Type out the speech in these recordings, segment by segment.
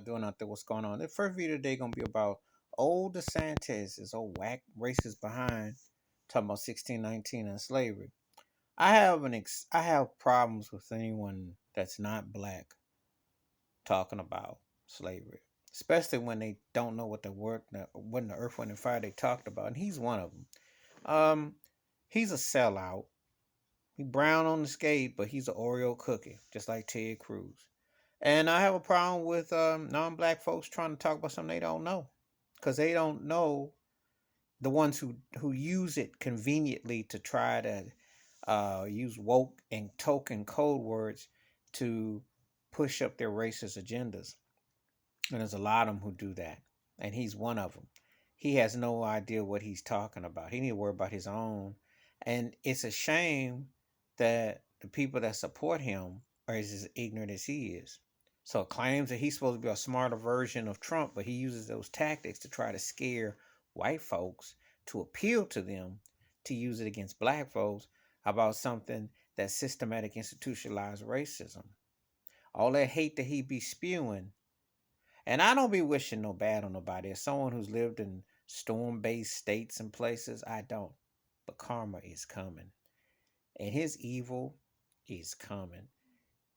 Doing out there, what's going on? The first video today gonna be about old DeSantis, this old whack racist behind, talking about 1619 and slavery. I have problems with anyone that's not black talking about slavery, especially when they don't know what what in the earth, wind, and fire they talked about, and he's one of them. He's a sellout. He brown on the skate, but he's an Oreo cookie, just like Ted Cruz. And I have a problem with non-black folks trying to talk about something they don't know, because they don't know the ones who use it conveniently to try to use woke and token code words to push up their racist agendas. And there's a lot of them who do that, and he's one of them. He has no idea what he's talking about. He need to worry about his own, and it's a shame that the people that support him are as ignorant as he is. So claims that he's supposed to be a smarter version of Trump, but he uses those tactics to try to scare white folks to appeal to them to use it against black folks about something that's systematic institutionalized racism. All that hate that he be spewing. And I don't be wishing no bad on nobody. As someone who's lived in storm-based states and places, I don't. But karma is coming. And his evil is coming.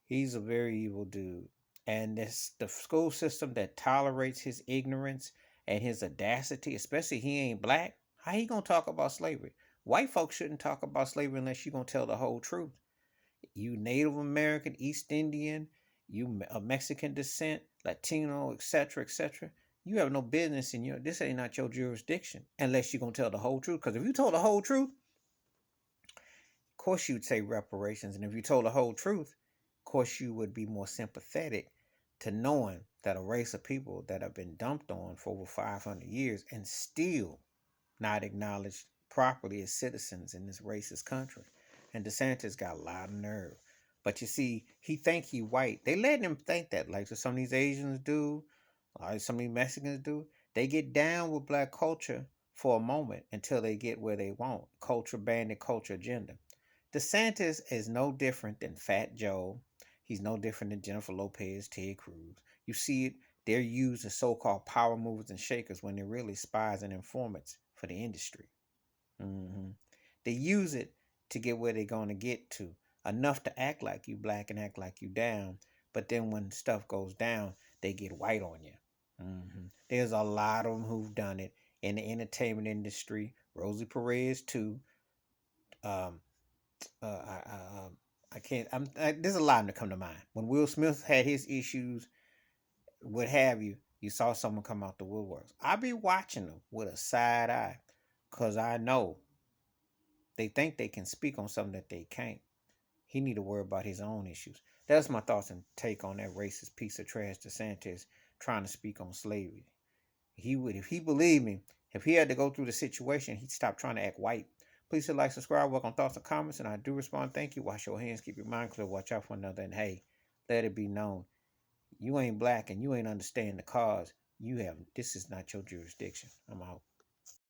He's a very evil dude. And it's the school system that tolerates his ignorance and his audacity, especially he ain't black. How he gonna talk about slavery? White folks shouldn't talk about slavery unless you gonna tell the whole truth. You Native American, East Indian, you of Mexican descent, Latino, etc., etc. You have no business in this ain't not your jurisdiction unless you're gonna tell the whole truth. Because if you told the whole truth, of course you'd say reparations. And if you told the whole truth, of course you would be more sympathetic to knowing that a race of people that have been dumped on for over 500 years and still not acknowledged properly as citizens in this racist country. And DeSantis got a lot of nerve. But you see, he think he white. They letting him think that, like some of these Asians do, like some of these Mexicans do. They get down with black culture for a moment until they get where they want. Culture bandit, culture agenda. DeSantis is no different than Fat Joe. He's no different than Jennifer Lopez, Ted Cruz. You see it, they're used as so-called power movers and shakers when they're really spies and informants for the industry. Mm-hmm. They use it to get where they're going to get to. Enough to act like you black and act like you down. But then when stuff goes down, they get white on you. Mm-hmm. There's a lot of them who've done it in the entertainment industry. Rosie Perez too. Um, uh, I, I, um, I can't. There's a lot of them that come to mind. When Will Smith had his issues, what have you, you saw someone come out the woodworks. I be watching them with a side eye, cause I know they think they can speak on something that they can't. He need to worry about his own issues. That's my thoughts and take on that racist piece of trash DeSantis trying to speak on slavery. He would, if he believed me, if he had to go through the situation, he'd stop trying to act white. Please hit like, subscribe, work on thoughts and comments, and I do respond. Thank you. Wash your hands, keep your mind clear, watch out for another, and hey, let it be known. You ain't black and you ain't understand the cause. You have This is not your jurisdiction. I'm out.